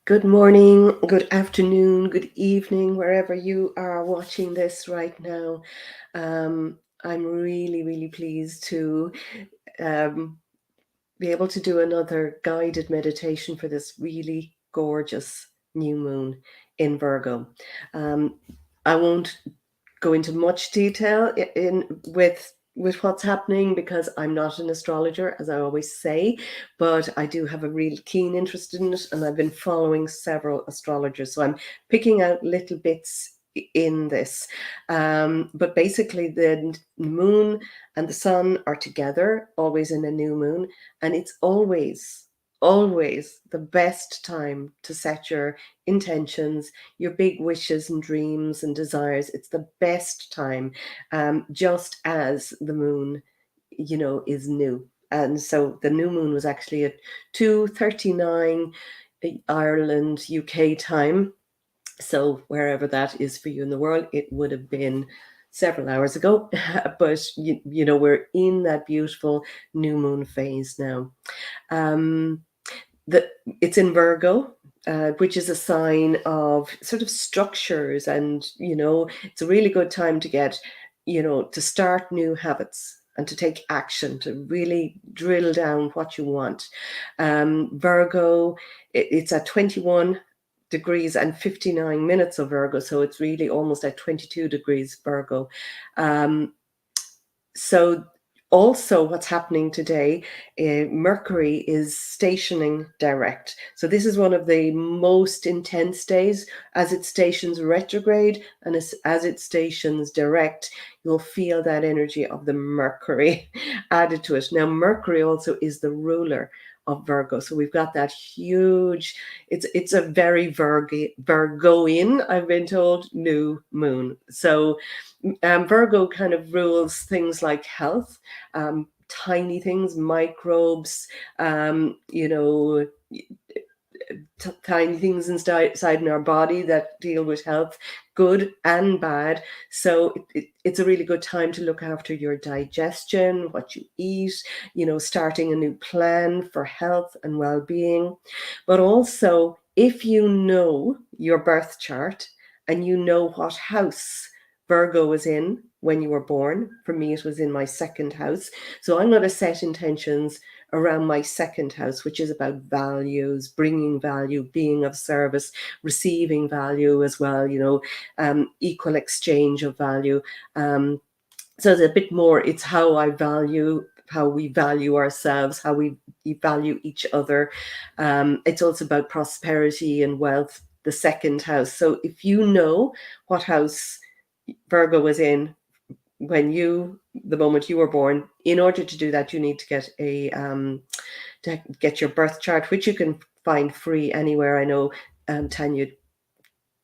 Good morning, good afternoon, good evening, wherever you are watching this right now. I'm really pleased to um, be able to do another guided meditation for this really gorgeous new moon in Virgo. Um, I won't go into much detail with what's happening because I'm not an astrologer, as I always say, but I do have a real keen interest in it, and I've been following several astrologers, so I'm picking out little bits in this. But basically, the moon and the sun are together, always in a new moon, and it's always the best time to set your intentions, your big wishes and dreams and desires. It's the best time, just as the moon, is new. And so the new moon was actually at 2:39 Ireland, UK time. So wherever that is for you in the world, it would have been several hours ago. But, we're in that beautiful new moon phase now. Um, it's in Virgo, which is a sign of sort of structures, and it's a really good time to get, to start new habits and to take action, to really drill down what you want. Virgo, it's at 21 degrees and 59 minutes of Virgo, so it's really almost at 22 degrees Virgo. So also what's happening today, Mercury is stationing direct. So this is one of the most intense days. As it stations retrograde and as it stations direct, you'll feel that energy of the Mercury added to it. Now, Mercury also is the ruler of Virgo. So we've got that huge, it's a very Virgoian, I've been told, new moon. So Virgo kind of rules things like health, tiny things, microbes, tiny things inside in our body that deal with health, good and bad. So it's a really good time to look after your digestion, what you eat, starting a new plan for health and well-being. But also, if you know your birth chart and you know what house Virgo was in when you were born. For me, it was in my second house. So I'm going to set intentions around my second house, which is about values, bringing value, being of service, receiving value as well, equal exchange of value. So it's a bit more, it's how we value ourselves, how we value each other. It's also about prosperity and wealth, the second house. So if you know what house Virgo was in the moment you were born, in order to do that, you need to get your birth chart, which you can find free anywhere. I know Tanya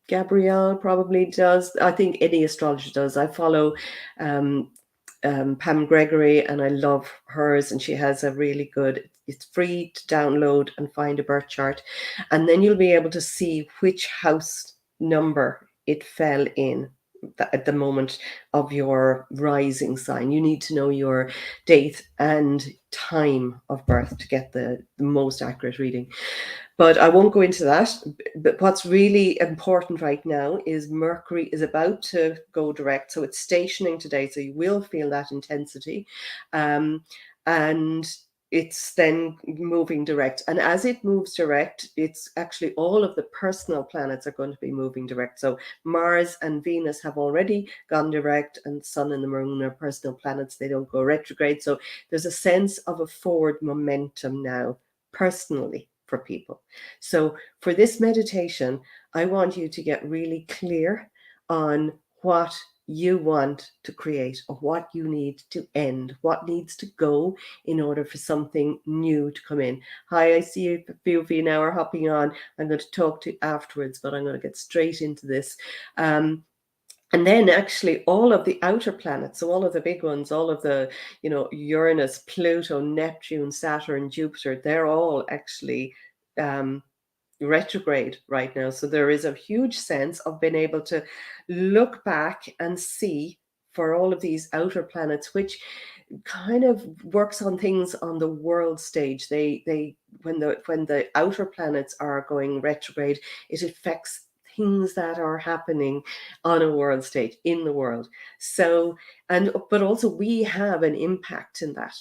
Gabrielle probably does. I think any astrologer does. I follow Pam Gregory, and I love hers, and she has a really good, it's free to download and find a birth chart. And then you'll be able to see which house number it fell in at the moment of your rising sign. You need to know your date and time of birth to get the most accurate reading. But I won't go into that. But what's really important right now is Mercury is about to go direct. So it's stationing today. So you will feel that intensity. And it's then moving direct. And as it moves direct, it's actually all of the personal planets are going to be moving direct. So Mars and Venus have already gone direct, and Sun and the Moon are personal planets. They don't go retrograde. So there's a sense of a forward momentum now, personally, for people. So for this meditation, I want you to get really clear on what you want to create, or what you need to end, what needs to go in order for something new to come in. Hi, I see a few of you now are hopping on. I'm going to talk to you afterwards, but I'm going to get straight into this. And then actually all of the outer planets, so all of the big ones, all of the, Uranus, Pluto, Neptune, Saturn, Jupiter, they're all actually retrograde right now. So there is a huge sense of being able to look back and see for all of these outer planets, which kind of works on things on the world stage. They when the outer planets are going retrograde, it affects things that are happening on a world stage in the world. So, and but also we have an impact in that.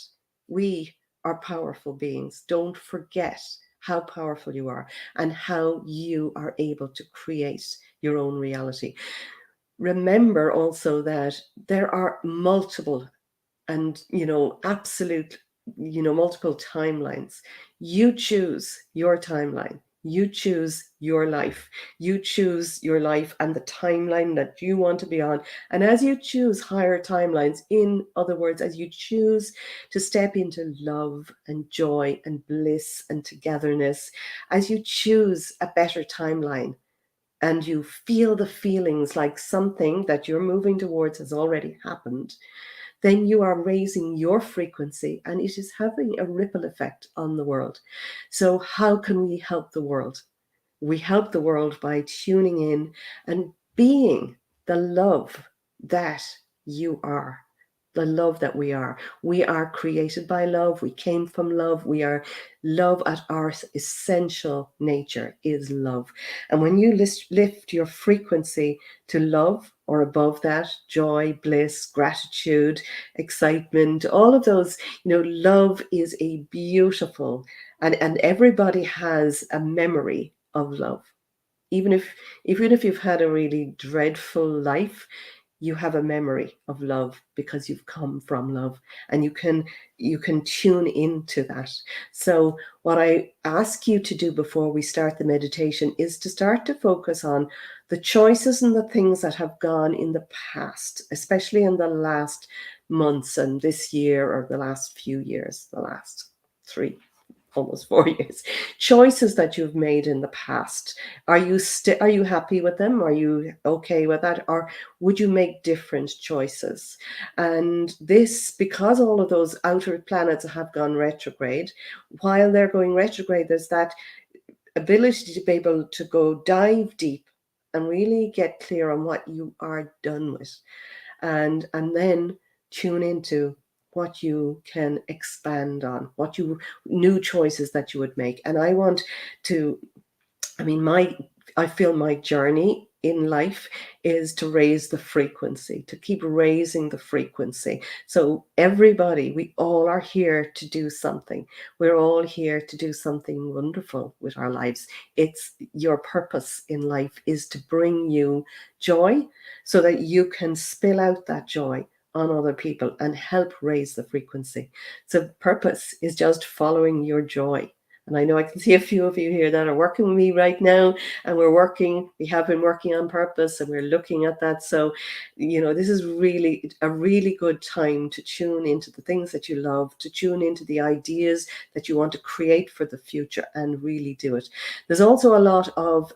We are powerful beings. Don't forget how powerful you are and how you are able to create your own reality. Remember also that there are multiple and, absolute, multiple timelines. You choose your timeline. You choose your life. You choose your life and the timeline that you want to be on. And as you choose higher timelines, in other words, as you choose to step into love and joy and bliss and togetherness, as you choose a better timeline, and you feel the feelings like something that you're moving towards has already happened, then you are raising your frequency and it is having a ripple effect on the world. So, how can we help the world? We help the world by tuning in and being the love that you are, the love that we are. We are created by love. We came from love. We are love at our essential nature is love. And when you lift your frequency to love or above that, joy, bliss, gratitude, excitement, all of those, love is a beautiful, and everybody has a memory of love. Even if you've had a really dreadful life, you have a memory of love because you've come from love, and you can tune into that. So what I ask you to do before we start the meditation is to start to focus on the choices and the things that have gone in the past, especially in the last months and this year, or the last few years, the last 3, almost 4 years, choices that you've made in the past. Are you happy with them? Are you okay with that? Or would you make different choices? And this, because all of those outer planets have gone retrograde, while they're going retrograde, there's that ability to be able to go dive deep and really get clear on what you are done with, and then tune into what you can expand on, what you new choices that you would make. And I want to, I mean, I feel my journey in life is to raise the frequency, to keep raising the frequency. So everybody, we all are here to do something. We're all here to do something wonderful with our lives. It's your purpose in life is to bring you joy so that you can spill out that joy on other people and help raise the frequency. So purpose is just following your joy. And I know I can see a few of you here that are working with me right now, and we have been working on purpose, and we're looking at that. So, this is really a really good time to tune into the things that you love, to tune into the ideas that you want to create for the future and really do it. There's also a lot of,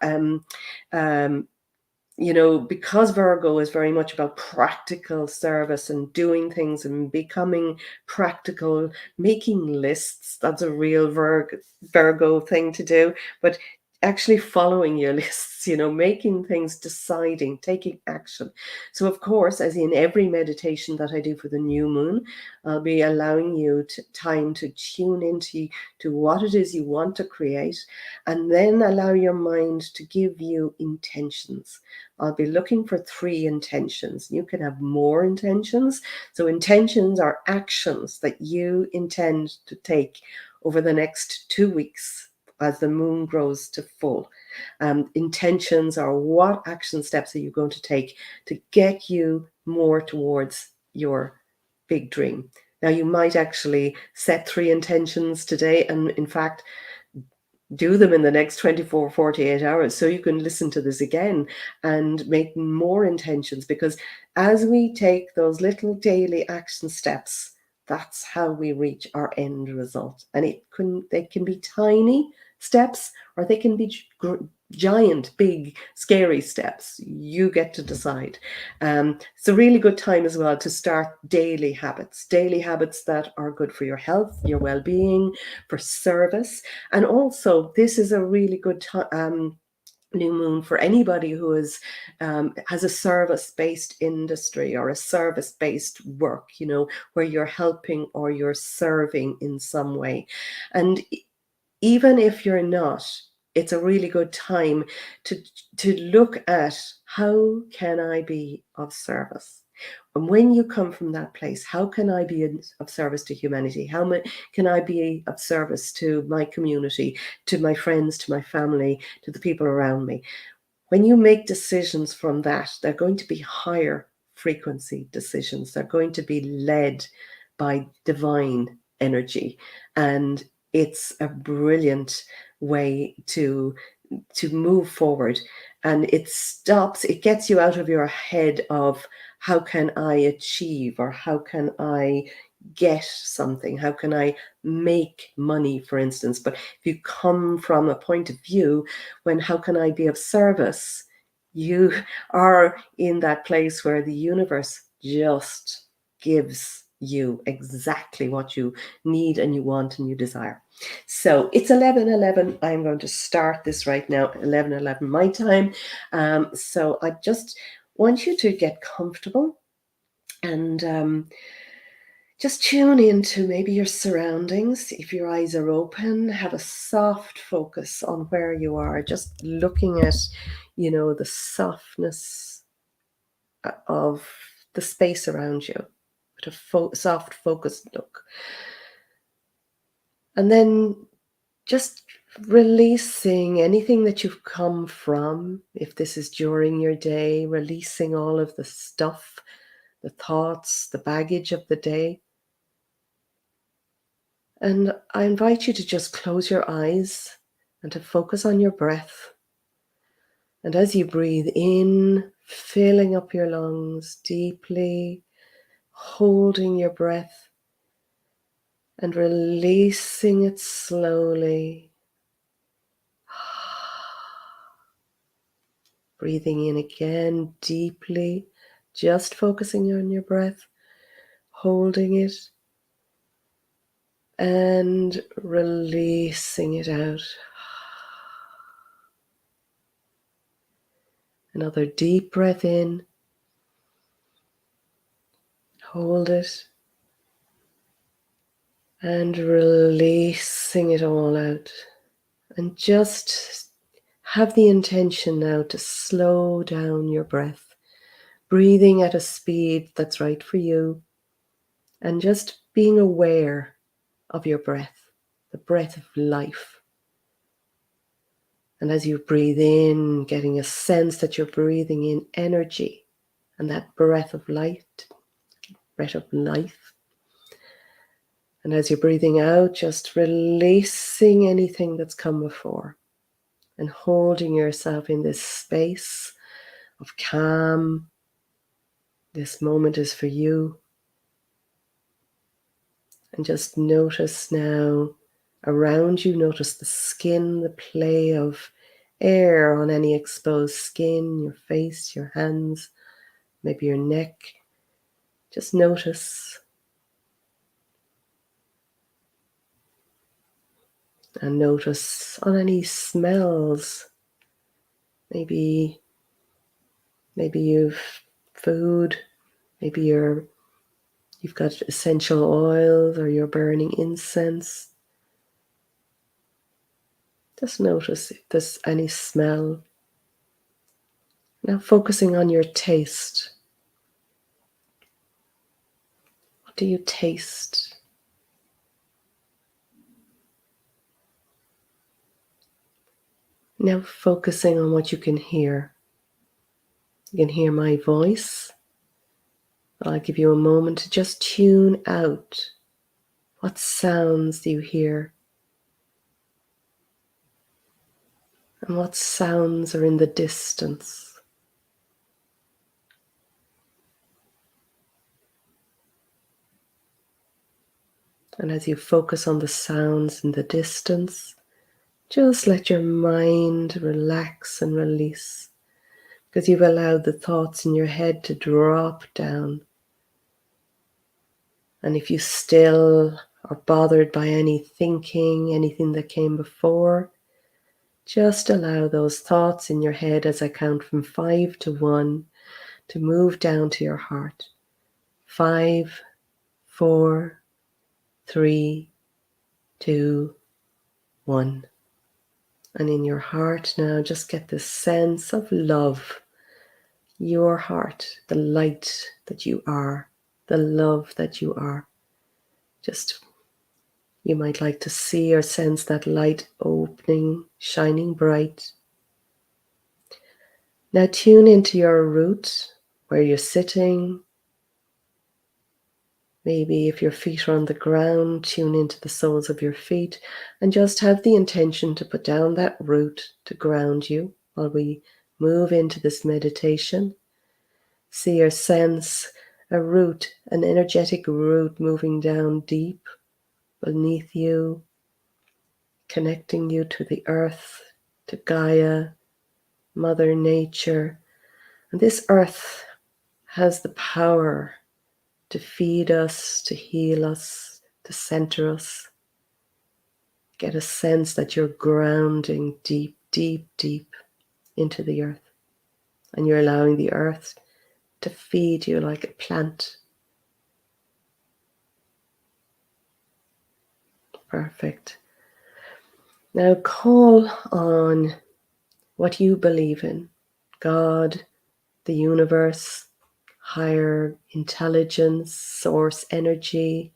because Virgo is very much about practical service and doing things and becoming practical, making lists. That's a real Virgo thing to do. But actually following your lists, making things, deciding, taking action. So, of course, as in every meditation that I do for the new moon, I'll be allowing you time to tune into what it is you want to create, and then allow your mind to give you intentions. I'll be looking for 3 intentions. You can have more intentions. So intentions are actions that you intend to take over the next 2 weeks as the moon grows to full. Intentions are what action steps are you going to take to get you more towards your big dream. Now, you might actually set 3 intentions today, and in fact, do them in the next 24, 48 hours so you can listen to this again and make more intentions, because as we take those little daily action steps, that's how we reach our end result. And they can be tiny steps, or they can be giant, big, scary steps. You get to decide. It's a really good time as well to start daily habits that are good for your health, your well-being, for service. And also, this is a really good new moon for anybody who has a service-based industry or a service-based work, where you're helping or you're serving in some way. And even if you're not, it's a really good time to look at, how can I be of service? And when you come from that place, how can I be of service to humanity? Can I be of service to my community, to my friends, to my family, to the people around me? When you make decisions from that, they're going to be higher frequency decisions. They're going to be led by divine energy. And it's a brilliant way to move forward. And it gets you out of your head of, how can I achieve, or how can I get something, how can I make money, for instance. But if you come from a point of view, when how can I be of service, you are in that place where the universe just gives you exactly what you need and you want and you desire. So it's 11:11. I'm going to start this right now, 11:11 my time. So I just want you to get comfortable and just tune into maybe your surroundings. If your eyes are open, have a soft focus on where you are, just looking at, the softness of the space around you, with a soft focused look. And then just releasing anything that you've come from. If this is during your day, releasing all of the stuff, the thoughts, the baggage of the day. And I invite you to just close your eyes and to focus on your breath. And as you breathe in, filling up your lungs deeply, holding your breath and releasing it slowly. Breathing in again deeply, just focusing on your breath, holding it, and releasing it out. Another deep breath in, hold it, and releasing it all out. And just have the intention now to slow down your breath, breathing at a speed that's right for you, and just being aware of your breath, the breath of life. And as you breathe in, getting a sense that you're breathing in energy and that breath of light, breath of life. And as you're breathing out, just releasing anything that's come before and holding yourself in this space of calm. This moment is for you. And just notice now around you, notice the skin, the play of air on any exposed skin, your face, your hands, maybe your neck. Just notice. And notice on any smells. Maybe you've food, maybe you've got essential oils, or you're burning incense. Just notice if there's any smell. Now focusing on your taste. What do you taste? Now focusing on what you can hear. You can hear my voice. I'll give you a moment to just tune out. What sounds do you hear? And what sounds are in the distance? And as you focus on the sounds in the distance, just let your mind relax and release, because you've allowed the thoughts in your head to drop down. And if you still are bothered by any thinking, anything that came before, just allow those thoughts in your head as I count from 5 to 1 to move down to your heart. 5, 4, 3, 2, one. And in your heart now, just get this sense of love. Your heart, the light that you are, the love that you are. Just, you might like to see or sense that light opening, shining bright. Now tune into your root, where you're sitting. Maybe if your feet are on the ground, tune into the soles of your feet and just have the intention to put down that root to ground you while we move into this meditation. See or sense a root, an energetic root moving down deep beneath you, connecting you to the earth, to Gaia, Mother Nature. And this earth has the power to feed us, to heal us, to center us. Get a sense that you're grounding deep, deep, deep into the earth. And you're allowing the earth to feed you like a plant. Perfect. Now call on what you believe in. God, the universe, higher intelligence, source energy,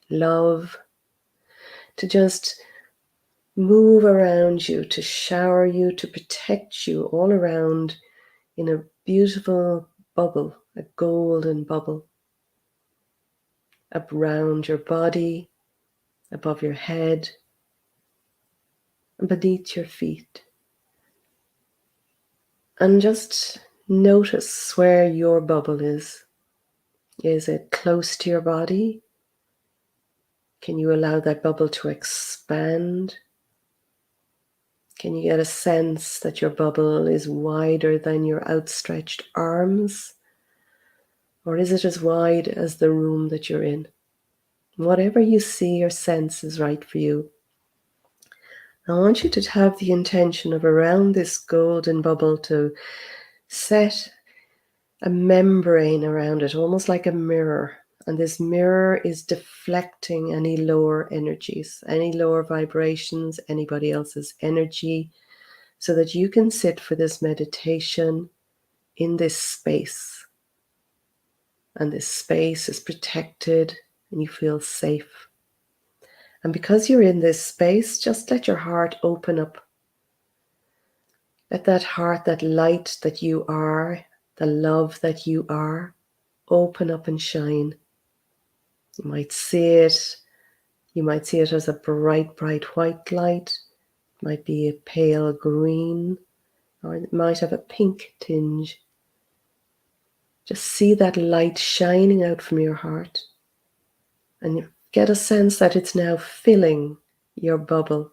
love, to just move around you, to shower you, to protect you all around in a beautiful bubble, a golden bubble, around your body, above your head, and beneath your feet. And just notice where your bubble is. Is it close to your body? Can you allow that bubble to expand? Can you get a sense that your bubble is wider than your outstretched arms? Or is it as wide as the room that you're in? Whatever you see or sense is right for you. I want you to have the intention of around this golden bubble to set a membrane around it, almost like a mirror. And this mirror is deflecting any lower energies, any lower vibrations, anybody else's energy, so that you can sit for this meditation in this space. And this space is protected and you feel safe. And because you're in this space, just let your heart open up. Let that heart, that light that you are, the love that you are, open up and shine. You might see it. You might see it as a bright, bright white light. It might be a pale green, or it might have a pink tinge. Just see that light shining out from your heart. And you get a sense that it's now filling your bubble.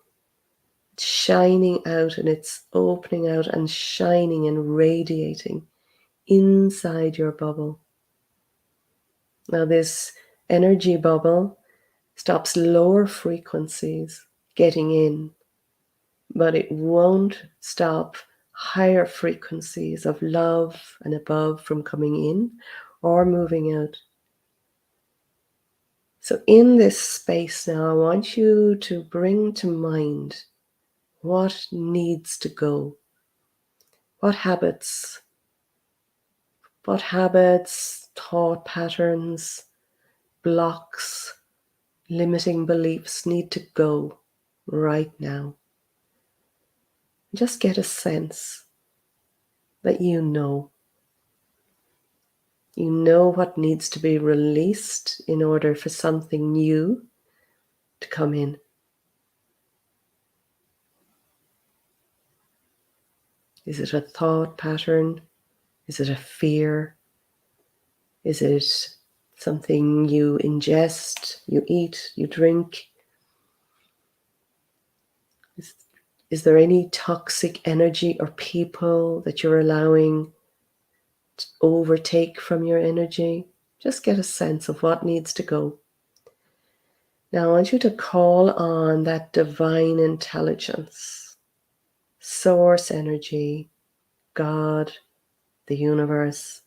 It's shining out and it's opening out and shining and radiating inside your bubble. Now this energy bubble stops lower frequencies getting in, but it won't stop higher frequencies of love and above from coming in or moving out. So in this space now, I want you to bring to mind what needs to go. What habits, thought patterns, blocks, limiting beliefs need to go right now. Just get a sense that you know. You know what needs to be released in order for something new to come in. Is it a thought pattern? Is it a fear? Is it something you ingest, you eat, you drink? Is there any toxic energy or people that you're allowing to overtake from your energy? Just get a sense of what needs to go. Now I want you to call on that divine intelligence, source energy, God, the universe,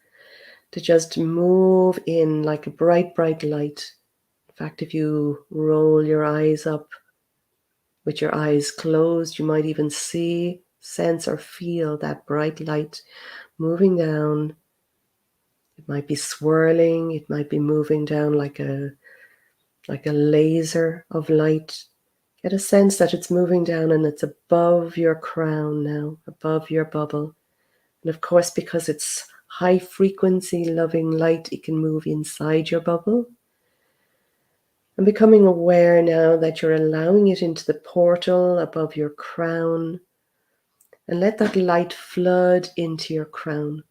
to just move in like a bright, bright light. In fact, if you roll your eyes up, With your eyes closed, you might even see, sense, or feel that bright light moving down. It might be swirling, it might be moving down like a laser of light. Get a sense that it's moving down and it's above your crown now, above your bubble. And of course, because it's high frequency loving light, it can move inside your bubble. And becoming aware now that you're allowing it into the portal above your crown. And let that light flood into your crown,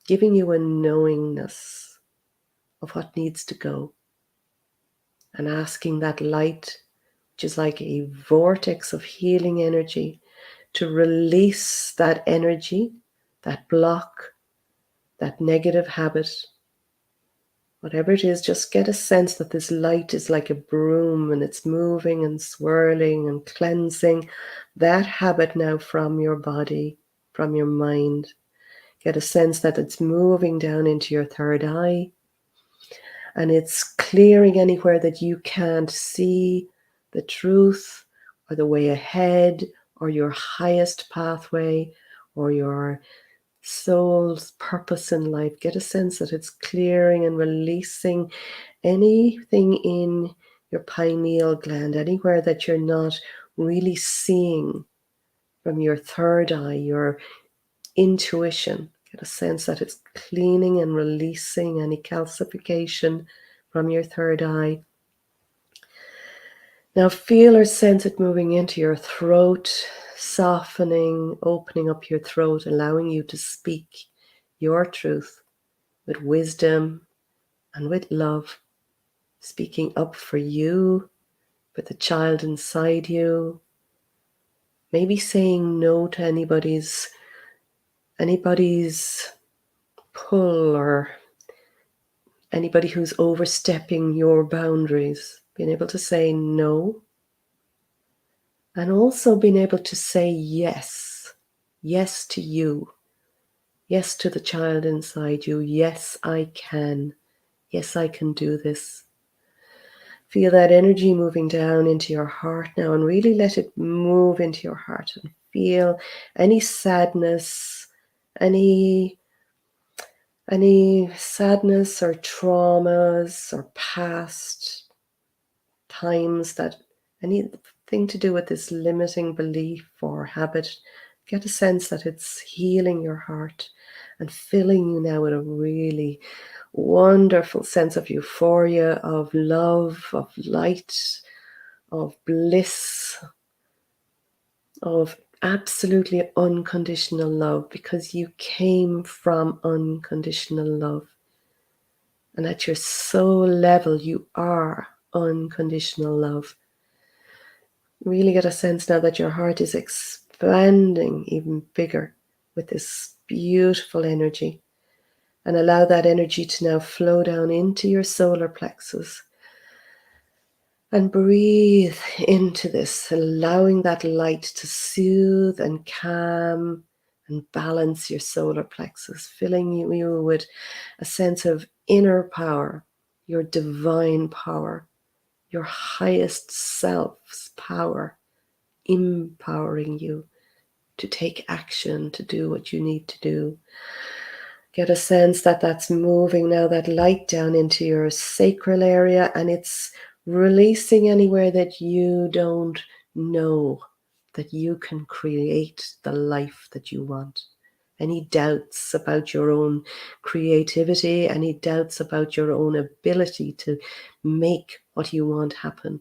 giving you a knowingness of what needs to go. And asking that light, which is like a vortex of healing energy, to release that energy, that block, that negative habit. Whatever it is, just get a sense that this light is like a broom and it's moving and swirling and cleansing that habit now from your body, from your mind. Get a sense that it's moving down into your third eye and it's clearing anywhere that you can't see the truth or the way ahead or your highest pathway or your soul's purpose in life. Get a sense that it's clearing and releasing anything in your pineal gland, anywhere that you're not really seeing from your third eye, your intuition. Get a sense that it's cleaning and releasing any calcification from your third eye. Now feel or sense it moving into your throat, softening, opening up your throat, allowing you to speak your truth with wisdom and with love, speaking up for you, for the child inside you, maybe saying no to anybody's pull or anybody who's overstepping your boundaries, being able to say no, and also being able to say yes. Yes to you. Yes to the child inside you. Yes, I can. Yes, I can do this. Feel that energy moving down into your heart now and really let it move into your heart and feel any sadness, any sadness or traumas or past times that anything to do with this limiting belief or habit. Get a sense that it's healing your heart and filling you now with a really wonderful sense of euphoria, of love, of light, of bliss, of absolutely unconditional love, because you came from unconditional love. And at your soul level, you are unconditional love. Really get a sense now that your heart is expanding even bigger with this beautiful energy. And allow that energy to now flow down into your solar plexus. And breathe into this, allowing that light to soothe and calm and balance your solar plexus, filling you with a sense of inner power, your divine power, your highest self's power, empowering you to take action, to do what you need to do. Get a sense that that's moving now, that light down into your sacral area, and it's releasing anywhere that you don't know that you can create the life that you want. Any doubts about your own creativity, any doubts about your own ability to make what you want happen.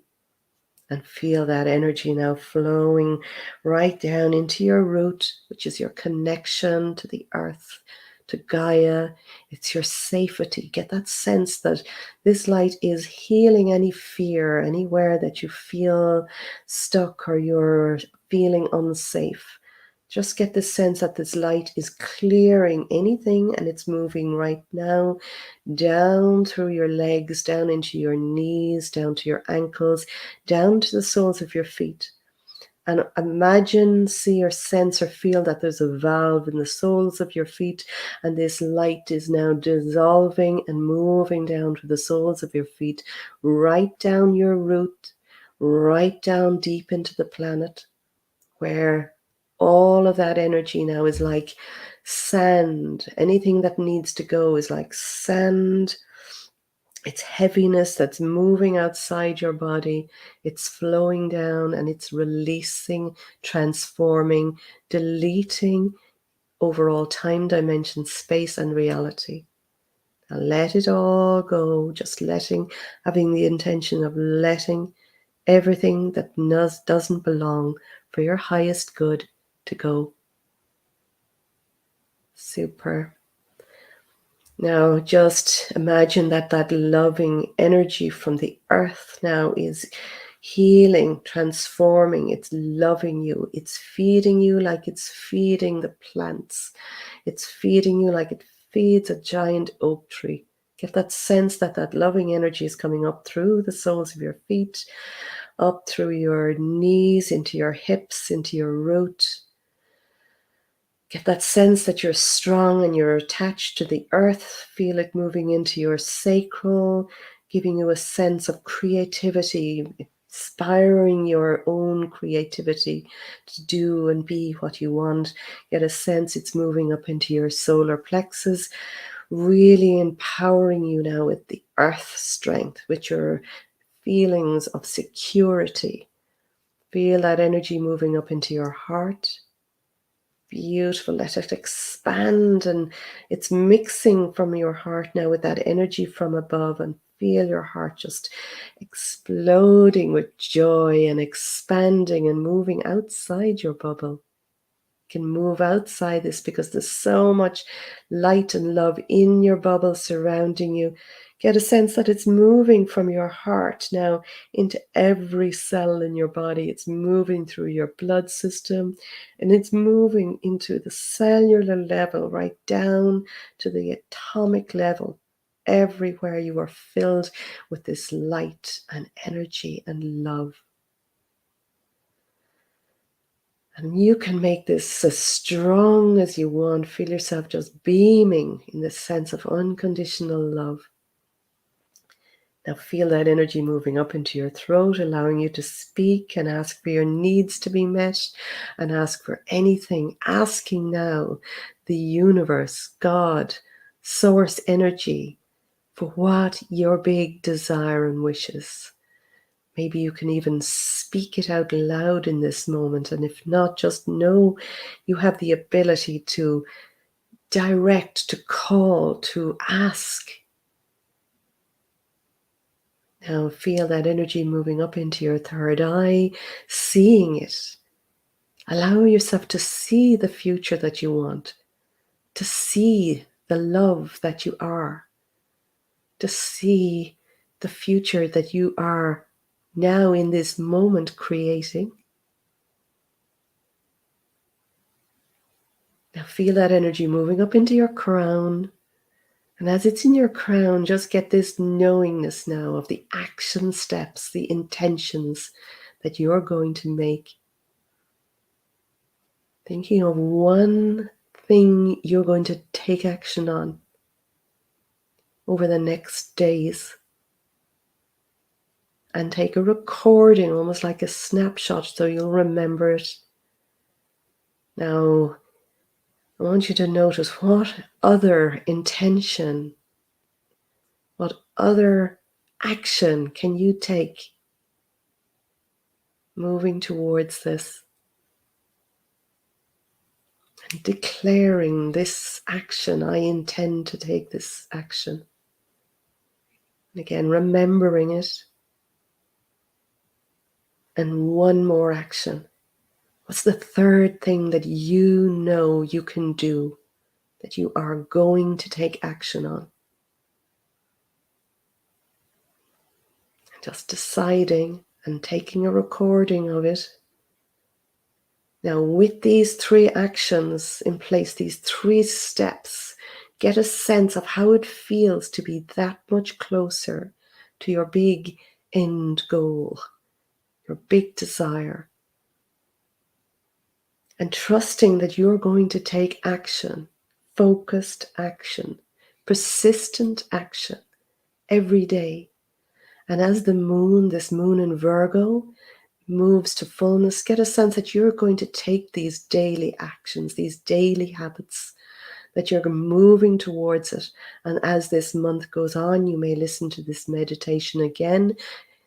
And feel that energy now flowing right down into your root, which is your connection to the earth, to Gaia. It's your safety. Get that sense that this light is healing any fear, anywhere that you feel stuck or you're feeling unsafe. Just get the sense that this light is clearing anything, and it's moving right now down through your legs, down into your knees, down to your ankles, down to the soles of your feet. And imagine, see, or sense, or feel that there's a valve in the soles of your feet, and this light is now dissolving and moving down to the soles of your feet, right down your root, right down deep into the planet, where all of that energy now is like sand. Anything that needs to go is like sand. It's heaviness that's moving outside your body. It's flowing down and it's releasing, transforming, deleting overall time, dimension, space, and reality. Now let it all go, just letting, having the intention of letting everything that doesn't belong for your highest good to go. Super. Now just imagine that that loving energy from the earth now is healing, transforming. It's loving you. It's feeding you like it's feeding the plants. It's feeding you like it feeds a giant oak tree. Get that sense that that loving energy is coming up through the soles of your feet, up through your knees, into your hips, into your root. Get that sense that you're strong and you're attached to the earth. Feel it moving into your sacral, giving you a sense of creativity, inspiring your own creativity to do and be what you want. Get a sense it's moving up into your solar plexus, really empowering you now with the earth strength, with your feelings of security. Feel that energy moving up into your heart. Beautiful. Let it expand, and it's mixing from your heart now with that energy from above, and feel your heart just exploding with joy and expanding and moving outside your bubble. Can move outside this because there's so much light and love in your bubble surrounding you. Get a sense that it's moving from your heart now into every cell in your body. It's moving through your blood system, and it's moving into the cellular level, right down to the atomic level. Everywhere you are filled with this light and energy and love. And you can make this as strong as you want. Feel yourself just beaming in this sense of unconditional love. Now feel that energy moving up into your throat, allowing you to speak and ask for your needs to be met and ask for anything. Asking now the universe, God, source energy for what your big desire and wishes. Maybe you can even speak it out loud in this moment. And if not, just know you have the ability to direct, to call, to ask. Now feel that energy moving up into your third eye, seeing it. Allow yourself to see the future that you want, to see the love that you are, to see the future that you are now in this moment creating. Now feel that energy moving up into your crown. And as it's in your crown, just get this knowingness now of the action steps, the intentions that you're going to make. Thinking of one thing you're going to take action on over the next days. And take a recording, almost like a snapshot, so you'll remember it. Now, I want you to notice what other intention, what other action can you take moving towards this, and declaring this action. I intend to take this action. And again, remembering it. And one more action. What's the third thing that you know you can do, that you are going to take action on? Just deciding and taking a recording of it. Now, with these three actions in place, these three steps, get a sense of how it feels to be that much closer to your big end goal, your big desire. And trusting that you're going to take action, focused action, persistent action every day. And as the moon, this moon in Virgo, moves to fullness, get a sense that you're going to take these daily actions, these daily habits, that you're moving towards it. And as this month goes on, you may listen to this meditation again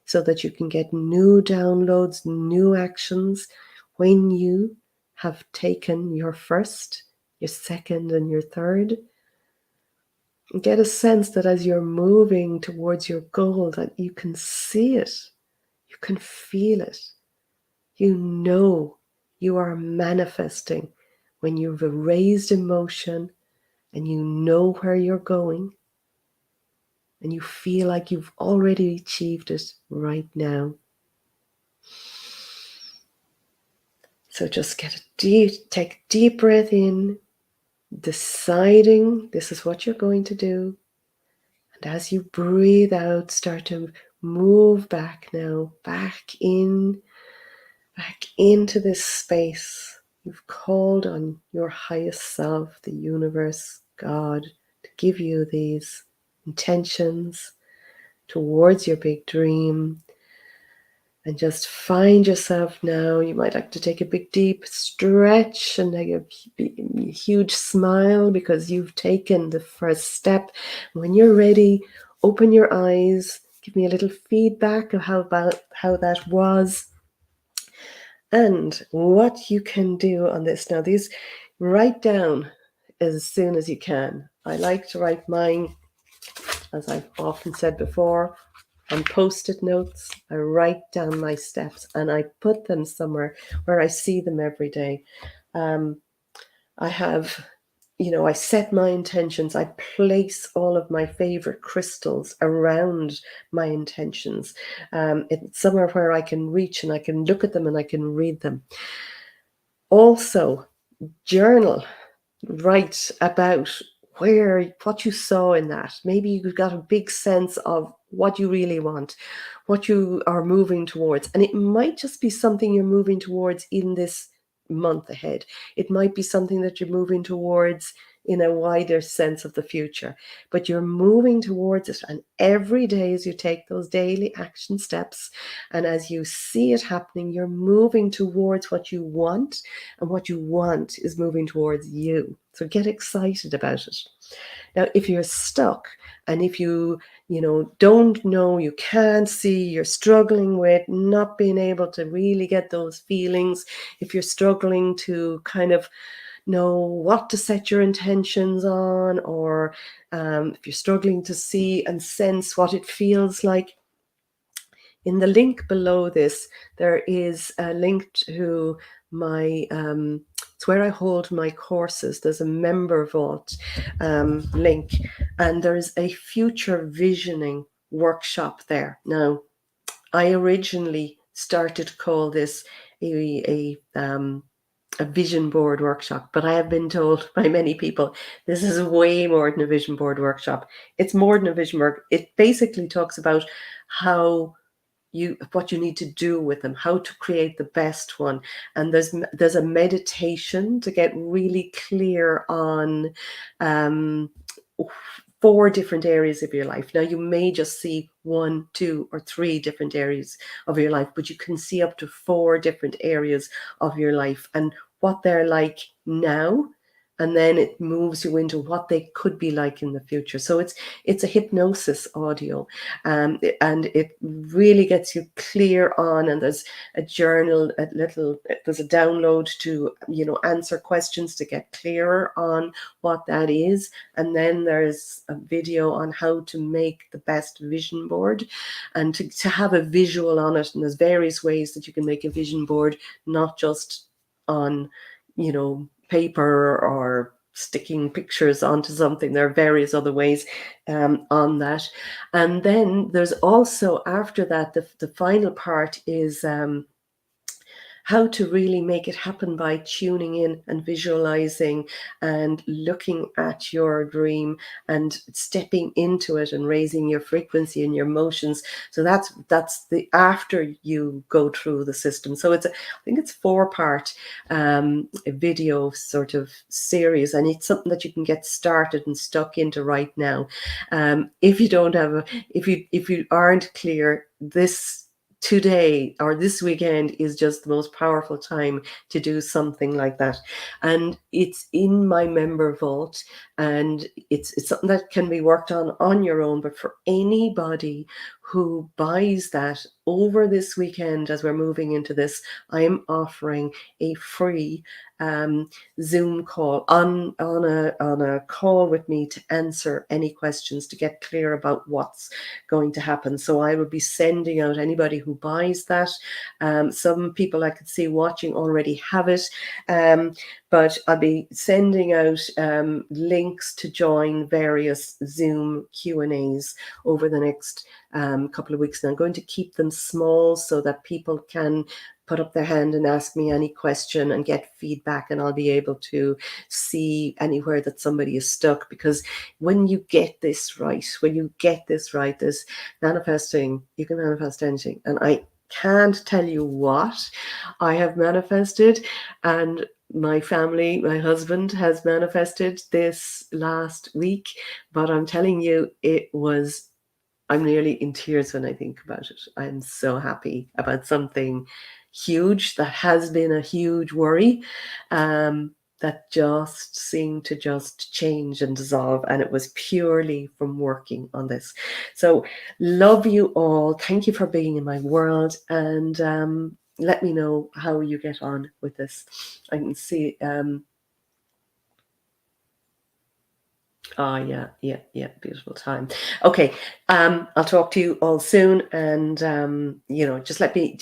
so that you can get new downloads, new actions when you have taken your first, your second, and your third. And get a sense that as you're moving towards your goal, that you can see it, you can feel it. You know you are manifesting when you've a raised emotion and you know where you're going and you feel like you've already achieved it right now. So just take a deep breath in, deciding this is what you're going to do. And as you breathe out, start to move back now, back into this space. You've called on your highest self, the universe, God, to give you these intentions towards your big dream. And just find yourself now. You might like to take a big deep stretch and take a huge smile because you've taken the first step. When you're ready, open your eyes. Give me a little feedback of how that was. And what you can do on this. Now, these write down as soon as you can. I like to write mine, as I've often said before, on post-it notes. I write down my steps and I put them somewhere where I see them every day. I have, I set my intentions. I place all of my favorite crystals around my intentions. It's somewhere where I can reach and I can look at them and I can read them. Also, journal. Write about what you saw in that. Maybe you got a big sense of what you really want, what you are moving towards. And it might just be something you're moving towards in this month ahead. It might be something that you're moving towards in a wider sense of the future, but you're moving towards it. And every day as you take those daily action steps and as you see it happening, you're moving towards what you want, and what you want is moving towards you. So get excited about it. Now, if you're stuck and if you don't know, you can't see, you're struggling with not being able to really get those feelings, if you're struggling to kind of know what to set your intentions on, or if you're struggling to see and sense what it feels like, in the link below this, there is a link to my, it's where I hold my courses. There's a member vault link, and there's a future visioning workshop there. Now, I originally started to call this a vision board workshop, but I have been told by many people this is way more than a vision board workshop. It's more than a vision board. It basically talks about what you need to do with them, how to create the best one. And there's a meditation to get really clear on 4 different areas of your life. Now, you may just see 1, 2, or 3 different areas of your life, but you can see up to 4 different areas of your life and what they're like now. And then it moves you into what they could be like in the future. So it's a hypnosis audio, and it really gets you clear on. And there's a journal, there's a download to answer questions to get clearer on what that is. And then there's a video on how to make the best vision board and to have a visual on it. And there's various ways that you can make a vision board, not just on paper or sticking pictures onto something. There are various other ways on that. And then there's also, after that, the final part is how to really make it happen by tuning in and visualizing and looking at your dream and stepping into it and raising your frequency and your emotions. So that's the after you go through the system. So I think it's 4-part a video sort of series, and it's something that you can get started and stuck into right now. If you don't have if you aren't clear, this today or this weekend is just the most powerful time to do something like that. And it's in my member vault, and it's something that can be worked on your own. But for anybody who buys that over this weekend, as we're moving into this, I am offering a free Zoom call on a call with me to answer any questions, to get clear about what's going to happen. So I will be sending out anybody who buys that. Some people I could see watching already have it, but I'll be sending out links to join various Zoom Q&As over the next couple of weeks. And I'm going to keep them small so that people can put up their hand and ask me any question and get feedback, and I'll be able to see anywhere that somebody is stuck. Because when you get this right, this manifesting, you can manifest anything. And I can't tell you what I have manifested, and my family, my husband has manifested this last week, but I'm telling you, I'm nearly in tears when I think about it. I'm so happy about something huge that has been a huge worry, that just seemed to just change and dissolve. And it was purely from working on this. So love you all. Thank you for being in my world. And let me know how you get on with this. I can see oh, yeah, beautiful time. Okay, I'll talk to you all soon, and just let me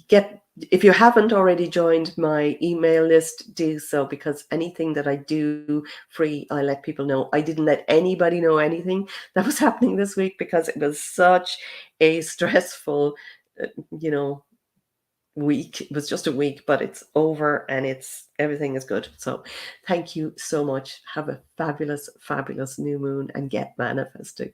get, if you haven't already joined my email list, do so, because anything that I do free, I let people know. I didn't let anybody know anything that was happening this week because it was such a stressful, uh, you know, week. It was just a week, but it's over and everything is good. So thank you so much. Have a fabulous, fabulous new moon and get manifesting.